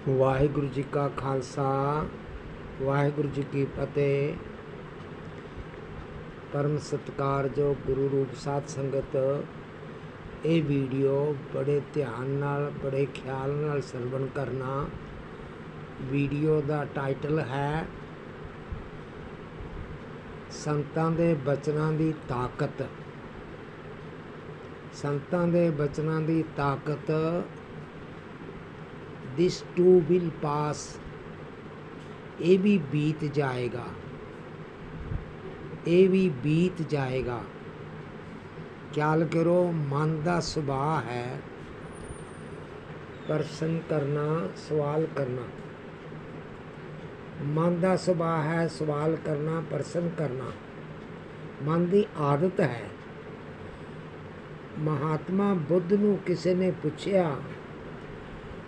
वाहिगुरु जी का खालसा वाहिगुरु जी की फतेह। परम सत्कारयोग गुरु रूप साध संगत, ये वीडियो बड़े ध्यान नाल बड़े ख्याल नाल सरवण करना। वीडियो का टाइटल है संतां दे बचनां दी ताकत। संतां दे बचनां दी ताकत। दिस टू विल पास, ये भी बीत जाएगा, ये भी बीत जाएगा। ख्याल करो, मन का सुभाव है प्रश्न करना, सवाल करना। मन का सुभाव है सवाल करना, प्रश्न करना। मन की आदत है। महात्मा बुद्ध नूं किसी ने पूछया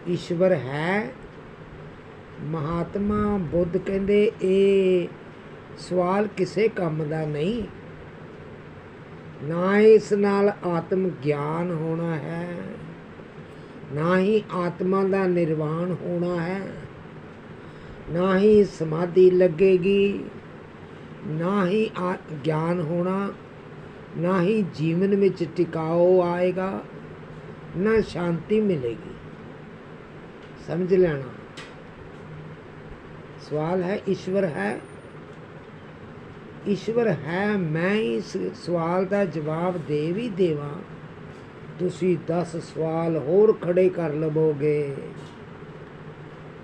ईश्वर है? महात्मा बुद्ध कहंदे ये सवाल किसे काम दा नहीं, ना इस नाल आत्म ज्ञान होना है, ना ही आत्मा का निर्वाण होना है, ना ही समाधि लगेगी, ना ही ज्ञान होना, ना ही जीवन में टिकाओ आएगा, ना शांति मिलेगी। समझ लेना। सवाल है ईश्वर है? ईश्वर है। मैं इस सवाल का जवाब दे भी देवां, तुसी 10 सवाल होर खड़े कर लवोगे।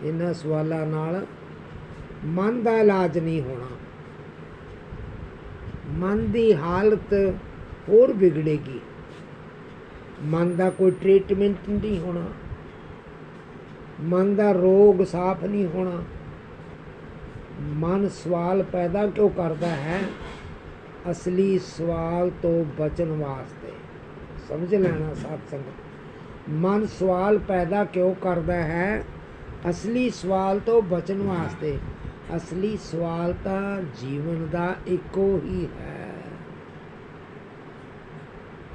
इन्हां सवालों नाल मन का इलाज नहीं होना, मन की हालत होर बिगड़ेगी, मन का कोई ट्रीटमेंट नहीं होना, मन का रोग साफ नहीं होना। मन सवाल पैदा क्यों करता है? असली सवाल तो बचन वास्ते। समझ लेना साध संगत, मन सवाल पैदा क्यों करता है? असली सवाल तो बचन वास्ते। असली सवाल तो जीवन का इको ही है।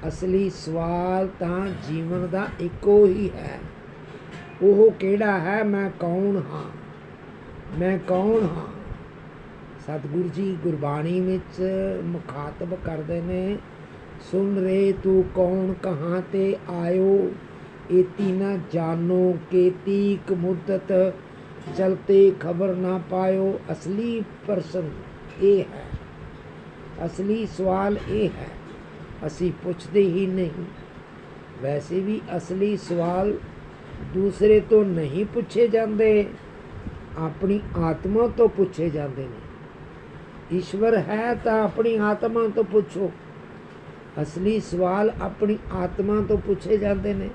असली सवाल तो जीवन का इको ही है। वो केड़ा है? मैं कौन हाँ? मैं कौन हाँ? सतगुरु जी गुरबाणी विच मुखातब करते ने, सुन रे तू कौन कहाँ ते आयो, एती न जानो केतीक मुद्दत चलते खबर ना पायो। असली प्रश्न ये है, असली सवाल ये है। असी पुछते ही नहीं। वैसे भी असली सवाल दूसरे तो नहीं पूछे जाते, अपनी आत्मा तो पूछे जाते हैं। ईश्वर है तो अपनी आत्मा तो पूछो। असली सवाल अपनी आत्मा तो पूछे जाते हैं।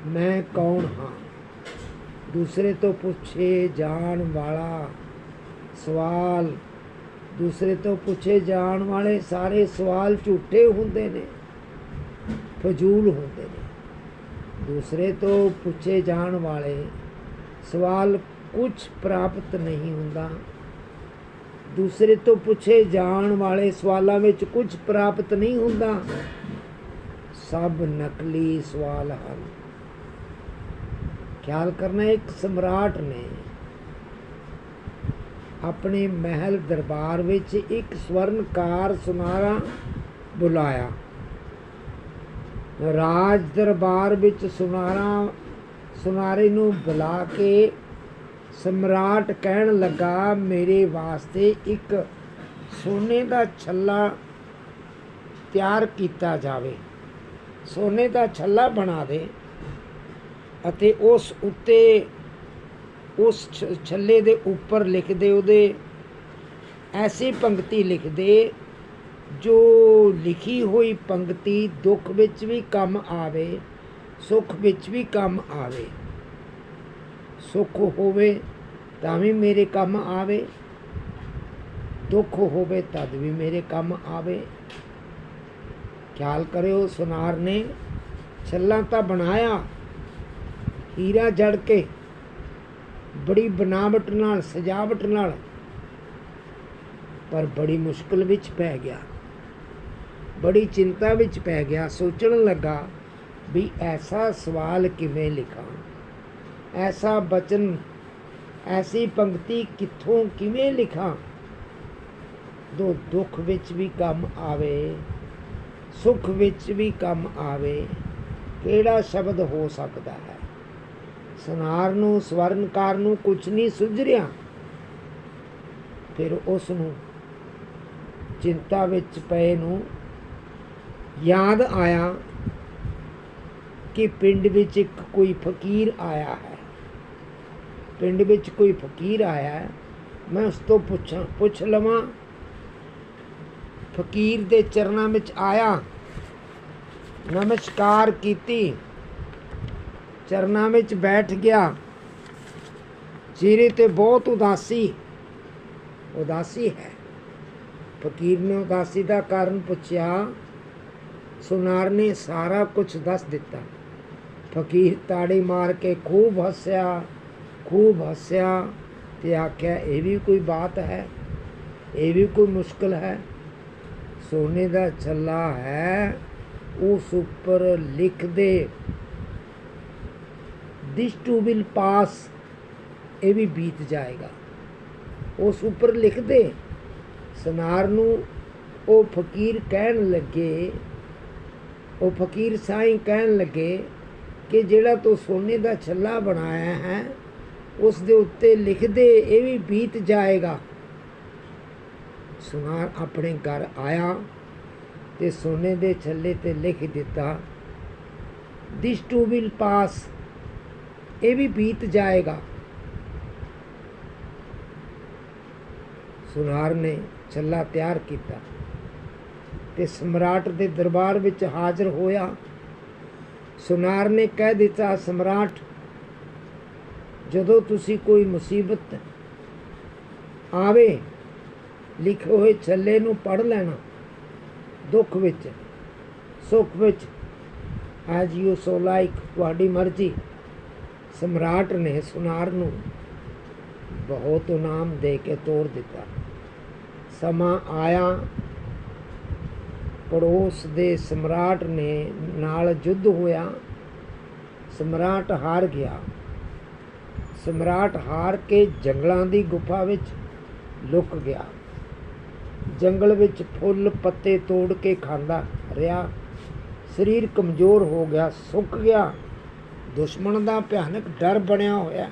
मैं कौन हाँ? दूसरे तो पूछे जान वाला सवाल, दूसरे तो पूछे जान वाले सारे सवाल झूठे होंदे ने, फजूल होंदे ने। दूसरे तो पूछे जान वाले सवाल कुछ प्राप्त नहीं होता। दूसरे तो पूछे जान वाले सवालों में कुछ प्राप्त नहीं होता। सब नकली सवाल हैं। ख्याल करना, एक सम्राट ने अपने महल दरबार विच एक स्वर्णकार सुनारा बुलाया। राज दरबार विच सुनारे नूं बुला के सम्राट कहन लगा, मेरे वास्ते एक सोने का छल्ला तैयार किया जावे। सोने का छल्ला बना दे अते उस उत्ते उस छल्ले दे उपर लिख दे, उहदे ऐसी पंक्ति लिख दे जो लिखी हुई पंक्ति दुख विच भी कम आवे, सुख विच भी कम आवे। सुख होवे तां भी मेरे कम आवे, दुख होवे तद भी मेरे कम आवे। ख्याल करो, सुनार ने छल्ला तो बनाया हीरा जड़ के, बड़ी बनावट नाल सजावट नाल, पर बड़ी मुश्किल विच पै गया, बड़ी चिंता विच पै गया। सोचण लगा भी ऐसा सवाल किवें लिखां, ਐਸਾ ਬਚਨ, ਐਸੀ ਪੰਕਤੀ ਕਿੱਥੋਂ ਕਿਵੇਂ ਲਿਖਾਂ, ਜੋ ਦੁੱਖ ਵਿੱਚ ਵੀ ਕੰਮ ਆਵੇ, ਸੁੱਖ ਵਿੱਚ ਵੀ ਕੰਮ ਆਵੇ। ਕਿਹੜਾ ਸ਼ਬਦ ਹੋ ਸਕਦਾ ਹੈ? ਸੁਨਾਰ ਨੂੰ, ਸਵਰਨਕਾਰ ਨੂੰ ਕੁਛ ਨਹੀਂ ਸੁੱਝ ਰਿਹਾ। ਫਿਰ ਉਸ ਨੂੰ ਚਿੰਤਾ ਵਿੱਚ ਪਏ ਨੂੰ ਯਾਦ ਆਇਆ ਕਿ ਪਿੰਡ ਵਿੱਚ ਇੱਕ ਕੋਈ ਫਕੀਰ ਆਇਆ ਹੈ, ਪਿੰਡ ਵਿੱਚ ਕੋਈ ਫਕੀਰ ਆਇਆ ਹੈ, ਮੈਂ ਉਸ ਤੋਂ ਪੁੱਛ ਲਵਾਂ। ਫਕੀਰ ਦੇ ਚਰਨਾਂ ਵਿੱਚ ਆਇਆ, ਨਮਸਕਾਰ ਕੀਤੀ, ਚਰਨਾਂ ਵਿੱਚ ਬੈਠ ਗਿਆ। ਚਿਹਰੇ ਤੇ ਬਹੁਤ ਉਦਾਸੀ ਹੈ। ਫਕੀਰ ਨੇ ਉਦਾਸੀ ਦਾ ਕਾਰਨ ਪੁੱਛਿਆ। ਸੁਨਾਰ ਨੇ ਸਾਰਾ ਕੁਝ ਦੱਸ ਦਿੱਤਾ। ਫਕੀਰ ਤਾੜੀ ਮਾਰ ਕੇ ਖੂਬ ਹੱਸਿਆ ਤੇ ਆਖਿਆ, ਇਹ ਵੀ ਕੋਈ ਬਾਤ ਹੈ, ਇਹ ਵੀ ਕੋਈ ਮੁਸ਼ਕਿਲ ਹੈ। ਸੋਨੇ ਦਾ ਛੱਲਾ ਹੈ, ਉਸ ਉੱਪਰ ਲਿਖ ਦੇ ਦਿਸ ਟੂ ਵਿਲ ਪਾਸ, ਇਹ ਵੀ ਬੀਤ ਜਾਏਗਾ। ਉਸ ਉੱਪਰ ਲਿਖ ਦੇ। ਸੁਨਾਰ ਨੂੰ ਉਹ ਫਕੀਰ ਕਹਿਣ ਲੱਗੇ, ਉਹ ਫਕੀਰ ਸਾਈਂ ਕਹਿਣ ਲੱਗੇ ਕਿ ਜਿਹੜਾ ਤੂੰ ਸੋਨੇ ਦਾ ਛੱਲਾ ਬਣਾਇਆ ਹੈ ਉਸ ਦੇ ਉੱਤੇ ਲਿਖ ਦੇ, ਇਹ ਵੀ ਬੀਤ ਜਾਏਗਾ। ਸੁਨਾਰ ਆਪਣੇ ਘਰ ਆਇਆ ਤੇ ਸੋਨੇ ਦੇ ਛੱਲੇ ਤੇ ਲਿਖ ਦਿੱਤਾ, ਦਿਸ ਟੂ ਵਿਲ ਪਾਸ, ਇਹ ਵੀ ਬੀਤ ਜਾਏਗਾ। ਸੁਨਾਰ ਨੇ ਛੱਲਾ ਤਿਆਰ ਕੀਤਾ ਤੇ ਸਮਰਾਟ ਦੇ ਦਰਬਾਰ ਵਿੱਚ ਹਾਜ਼ਰ ਹੋਇਆ। ਸੁਨਾਰ ਨੇ ਕਹਿ ਦਿੱਤਾ, ਸਮਰਾਟ, ਜਦੋਂ ਤੁਸੀਂ ਕੋਈ ਮੁਸੀਬਤ ਆਵੇ, ਲਿਖੇ ਹੋਏ ਛੱਲੇ ਨੂੰ ਪੜ੍ਹ ਲੈਣਾ, ਦੁੱਖ ਵਿੱਚ, ਸੁੱਖ ਵਿੱਚ, ਐਜ ਯੂ ਸੋ ਲਾਈਕ, ਤੁਹਾਡੀ ਮਰਜ਼ੀ। ਸਮਰਾਟ ਨੇ ਸੁਨਾਰ ਨੂੰ ਬਹੁਤ ਇਨਾਮ ਦੇ ਕੇ ਤੋਰ ਦਿੱਤਾ। ਸਮਾਂ ਆਇਆ, ਪੜੋਸ ਦੇ ਸਮਰਾਟ ਨੇ ਨਾਲ ਯੁੱਧ ਹੋਇਆ। ਸਮਰਾਟ ਹਾਰ ਗਿਆ। ਸਮਰਾਟ ਹਾਰ ਕੇ ਜੰਗਲਾਂ ਦੀ ਗੁਫਾ ਵਿੱਚ ਲੁਕ ਗਿਆ। ਜੰਗਲ ਵਿੱਚ ਫੁੱਲ ਪੱਤੇ ਤੋੜ ਕੇ ਖਾਂਦਾ ਰਿਹਾ। ਸਰੀਰ ਕਮਜ਼ੋਰ ਹੋ ਗਿਆ, ਸੁੱਕ ਗਿਆ। ਦੁਸ਼ਮਣ ਦਾ ਭਿਆਨਕ ਡਰ ਬਣਿਆ ਹੋਇਆ।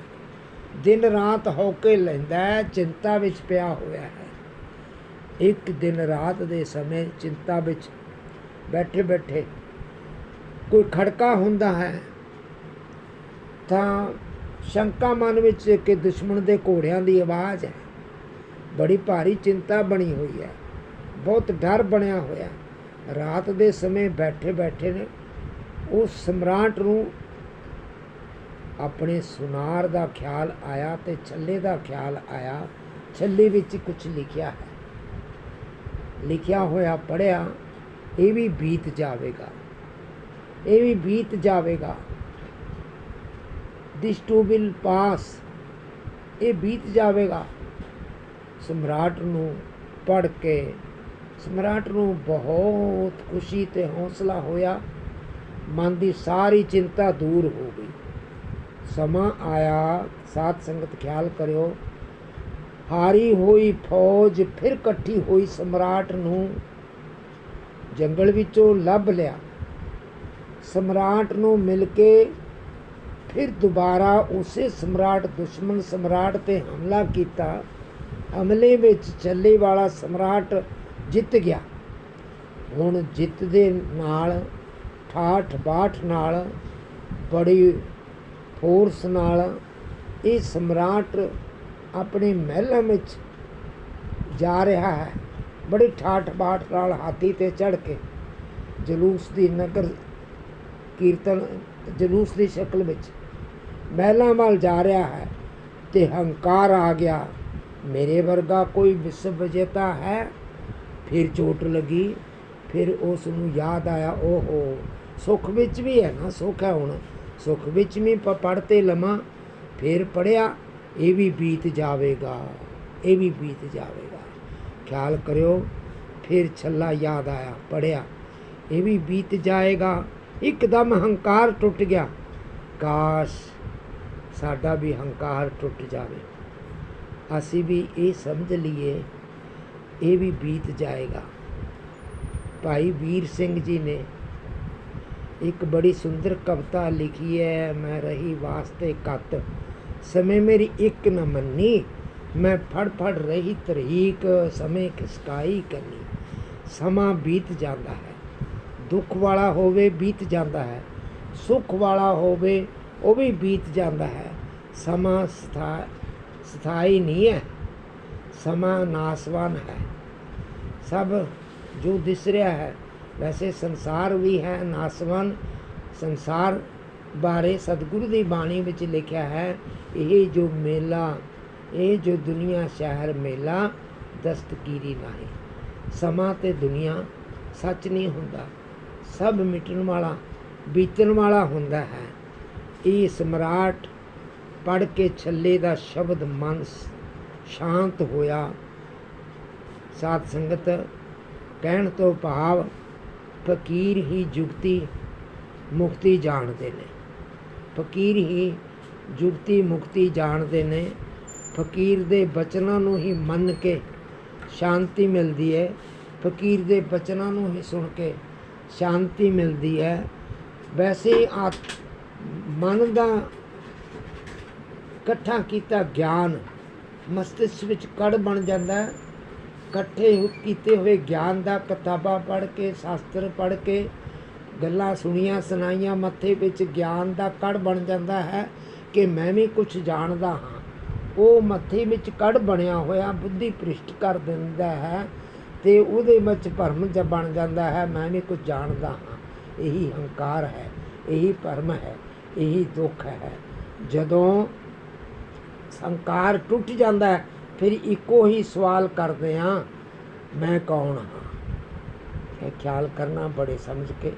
ਦਿਨ ਰਾਤ ਹੌਕੇ ਲੈਂਦਾ ਹੈ, ਚਿੰਤਾ ਵਿੱਚ ਪਿਆ ਹੋਇਆ ਹੈ। ਇੱਕ ਦਿਨ ਰਾਤ ਦੇ ਸਮੇਂ ਚਿੰਤਾ ਵਿੱਚ ਬੈਠੇ ਬੈਠੇ ਕੋਈ ਖੜਕਾ ਹੁੰਦਾ ਹੈ ਤਾਂ ਸ਼ੰਕਾ ਮਨ ਵਿੱਚ ਕਿ ਦੁਸ਼ਮਣ ਦੇ ਘੋੜਿਆਂ ਦੀ ਆਵਾਜ਼ ਹੈ। ਬੜੀ ਭਾਰੀ ਚਿੰਤਾ ਬਣੀ ਹੋਈ ਹੈ, ਬਹੁਤ ਡਰ ਬਣਿਆ ਹੋਇਆ। ਰਾਤ ਦੇ ਸਮੇਂ ਬੈਠੇ ਬੈਠੇ ਨੇ ਉਸ ਸਮਰਾਟ ਨੂੰ ਆਪਣੇ ਸੁਨਾਰ ਦਾ ਖਿਆਲ ਆਇਆ ਤੇ ਛੱਲੇ ਦਾ ਖਿਆਲ ਆਇਆ। ਛੱਲੇ ਵਿੱਚ ਕੁਝ ਲਿਖਿਆ ਹੈ, ਲਿਖਿਆ ਹੋਇਆ ਪੜ੍ਹਿਆ, ਇਹ ਵੀ ਬੀਤ ਜਾਵੇਗਾ, ਇਹ ਵੀ ਬੀਤ ਜਾਵੇਗਾ। ਦਿਸ ਟੂ ਵਿਲ ਪਾਸ, ਇਹ ਬੀਤ ਜਾਵੇਗਾ। ਸਮਰਾਟ ਨੂੰ ਪੜ੍ਹ ਕੇ ਸਮਰਾਟ ਨੂੰ ਬਹੁਤ ਖੁਸ਼ੀ ਤੇ ਹੌਸਲਾ ਹੋਇਆ। ਮਨ ਦੀ ਸਾਰੀ ਚਿੰਤਾ ਦੂਰ ਹੋ ਗਈ। ਸਮਾਂ ਆਇਆ, ਸਾਧ ਸੰਗਤ ਖਿਆਲ ਕਰਿਓ, ਹਾਰੀ ਹੋਈ ਫੌਜ ਫਿਰ ਇਕੱਠੀ ਹੋਈ। ਸਮਰਾਟ ਨੂੰ ਜੰਗਲ ਵਿੱਚੋਂ ਲੱਭ ਲਿਆ। ਸਮਰਾਟ ਨੂੰ ਮਿਲ ਕੇ ਫਿਰ ਦੁਬਾਰਾ ਉਸੇ ਸਮਰਾਟ, ਦੁਸ਼ਮਣ ਸਮਰਾਟ ਤੇ ਹਮਲਾ ਕੀਤਾ। ਹਮਲੇ ਵਿੱਚ ਛੱਲੇ ਵਾਲਾ ਸਮਰਾਟ ਜਿੱਤ ਗਿਆ। ਹੁਣ ਜਿੱਤ ਦੇ ਨਾਲ, ਠਾਠ ਬਾਠ ਨਾਲ, ਬੜੀ ਫੋਰਸ ਨਾਲ ਇਹ ਸਮਰਾਟ ਆਪਣੇ ਮਹਿਲਾਂ ਵਿੱਚ ਜਾ ਰਿਹਾ ਹੈ। ਬੜੀ ਠਾਠ ਬਾਠ ਨਾਲ ਹਾਥੀ ਤੇ ਚੜ੍ਹ ਕੇ ਜਲੂਸ ਦੀ ਨਗਰ ਕੀਰਤਨ, ਜਲੂਸ ਦੀ ਸ਼ਕਲ ਵਿੱਚ ਮਹਿਲਾਂ ਵੱਲ ਜਾ ਰਿਹਾ ਹੈ ਤੇ ਹੰਕਾਰ ਆ ਗਿਆ, ਮੇਰੇ ਵਰਗਾ ਕੋਈ ਵਿਸ਼ਵ ਵਿਜੇਤਾ ਹੈ। ਫਿਰ ਚੋਟ ਲੱਗੀ। ਫਿਰ ਉਸ ਨੂੰ ਯਾਦ ਆਇਆ, ਓਹੋ ਸੁੱਖ ਵਿੱਚ ਵੀ ਹੈ ਨਾ, ਸੁੱਖ ਹੈ ਹੁਣ, ਸੁੱਖ ਵਿੱਚ ਵੀ ਪੜ੍ਹ ਤੇ ਲਵਾਂ। ਫਿਰ ਪੜ੍ਹਿਆ, ਇਹ ਵੀ ਬੀਤ ਜਾਵੇਗਾ, ਇਹ ਵੀ ਬੀਤ ਜਾਵੇਗਾ। ਖਿਆਲ ਕਰਿਓ। ਫਿਰ ਛੱਲਾ ਯਾਦ ਆਇਆ, ਪੜ੍ਹਿਆ, ਇਹ ਵੀ ਬੀਤ ਜਾਏਗਾ। ਇੱਕਦਮ ਹੰਕਾਰ ਟੁੱਟ ਗਿਆ। ਕਾਸ਼ ਸਾਡਾ ਵੀ ਹੰਕਾਰ ਟੁੱਟ ਜਾਵੇ, ਅਸੀਂ ਵੀ ਇਹ ਸਮਝ ਲਈਏ ਇਹ ਵੀ ਬੀਤ ਜਾਏਗਾ। ਭਾਈ ਵੀਰ ਸਿੰਘ ਜੀ ਨੇ ਇੱਕ ਬੜੀ ਸੁੰਦਰ ਕਵਿਤਾ ਲਿਖੀ ਹੈ, ਮੈਂ ਰਹੀ ਵਾਸਤੇ ਕੱਤ, ਸਮੇਂ ਮੇਰੀ ਇੱਕ न ਮੰਨੀ, ਮੈਂ ਫੜ ਫੜ ਰਹੀ ਤਰੀਕ, ਸਮੇਂ ਖਿਸਕਾਈ ਕਰਨੀ। ਸਮਾਂ ਬੀਤ ਜਾਂਦਾ ਹੈ, ਦੁੱਖ ਵਾਲਾ ਹੋਵੇ ਬੀਤ ਜਾਂਦਾ ਹੈ, ਸੁੱਖ ਵਾਲਾ ਹੋਵੇ ਉਹ ਵੀ ਬੀਤ ਜਾਂਦਾ ਹੈ। ਸਮਾਂ ਸਥਾਈ ਨਹੀਂ ਹੈ, ਸਮਾਂ ਨਾਸਵਾਨ ਹੈ। ਸਭ ਜੋ ਦਿਸ ਰਿਹਾ ਹੈ, ਵੈਸੇ ਸੰਸਾਰ ਵੀ ਹੈ ਨਾਸਵਾਨ। ਸੰਸਾਰ ਬਾਰੇ ਸਤਿਗੁਰੂ ਦੀ ਬਾਣੀ ਵਿੱਚ ਲਿਖਿਆ ਹੈ, ਇਹ ਜੋ ਮੇਲਾ, ਇਹ ਜੋ ਦੁਨੀਆ ਸ਼ਹਿਰ ਮੇਲਾ, ਦਸਤਗੀਰੀ ਨਾਹੀਂ। ਸਮਾਂ ਤੇ ਦੁਨੀਆ ਸੱਚ ਨਹੀਂ ਹੁੰਦਾ, ਸਭ ਮਿਟਣ ਵਾਲਾ ਬੀਤਣ ਵਾਲਾ ਹੁੰਦਾ ਹੈ। ਇਹ ਸਮਰਾਟ ਪੜ੍ਹ ਕੇ ਛੱਲੇ ਦਾ ਸ਼ਬਦ ਮਨ ਸ਼ਾਂਤ ਹੋਇਆ। ਸਾਧ ਸੰਗਤ, ਕਹਿਣ ਤੋਂ ਭਾਵ ਫਕੀਰ ਹੀ ਜੁਗਤੀ ਮੁਕਤੀ ਜਾਣਦੇ ਨੇ, ਫਕੀਰ ਹੀ ਜੁਗਤੀ ਮੁਕਤੀ ਜਾਣਦੇ ਨੇ। ਫਕੀਰ ਦੇ ਬਚਨਾਂ ਨੂੰ ਹੀ ਮੰਨ ਕੇ ਸ਼ਾਂਤੀ ਮਿਲਦੀ ਹੈ, ਫਕੀਰ ਦੇ ਬਚਨਾਂ ਨੂੰ ਹੀ ਸੁਣ ਕੇ ਸ਼ਾਂਤੀ ਮਿਲਦੀ ਹੈ। ਵੈਸੇ ਮਨ ਦਾ ਇਕੱਠਾ ਕੀਤਾ ਗਿਆਨ ਮਸਤਿਸ਼ਕ ਵਿੱਚ ਕੜ ਬਣ ਜਾਂਦਾ ਹੈ। ਇਕੱਠੇ ਕੀਤੇ ਹੋਏ ਗਿਆਨ ਦਾ ਕਿਤਾਬਾਂ ਪੜ੍ਹ ਕੇ, ਸ਼ਾਸਤਰ ਪੜ੍ਹ ਕੇ, ਗੱਲਾਂ ਸੁਣੀਆਂ ਸੁਣਾਈਆਂ, ਮੱਥੇ ਵਿੱਚ ਗਿਆਨ ਦਾ ਕੜ ਬਣ ਜਾਂਦਾ ਹੈ ਕਿ ਮੈਂ ਵੀ ਕੁਛ ਜਾਣਦਾ ਹਾਂ। ਉਹ ਮੱਥੇ ਵਿੱਚ ਕੜ ਬਣਿਆ ਹੋਇਆ ਬੁੱਧੀ ਭ੍ਰਿਸ਼ਟ ਕਰ ਦਿੰਦਾ ਹੈ ਅਤੇ ਉਹਦੇ ਵਿੱਚ ਭਰਮ ਬਣ ਜਾਂਦਾ ਹੈ, ਮੈਂ ਵੀ ਕੁਝ ਜਾਣਦਾ ਹਾਂ। ਇਹੀ ਹੰਕਾਰ ਹੈ, ਇਹੀ ਭਰਮ ਹੈ, ਇਹੀ ਦੁੱਖ ਹੈ। ਜਦੋਂ ਹੰਕਾਰ ਟੁੱਟ ਜਾਂਦਾ ਹੈ, ਫਿਰ ਇੱਕੋ ਹੀ ਸਵਾਲ ਕਰਦੇ ਹਾਂ, ਮੈਂ ਕੌਣ ਹਾਂ। ਇਹ ਖਿਆਲ ਕਰਨਾ ਬੜੇ ਸਮਝ ਕੇ।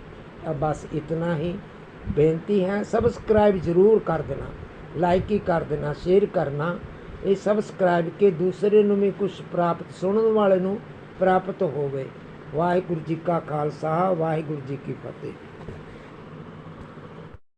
ਬਸ ਇਤਨਾ ਹੀ ਬੇਨਤੀ ਹੈ। ਸਬਸਕ੍ਰਾइब ਜ਼ਰੂਰ ਕਰ ਦੇਣਾ, ਲਾइक ही कर देना, शेयर करना। ये सबसक्राइब के दूसरे ਨੂੰ भी कुछ प्राप्त सुनने वाले ਨੂੰ प्राप्त होवे। वाहिगुरू जी का खालसा, वाहिगुरू जी की फतेह।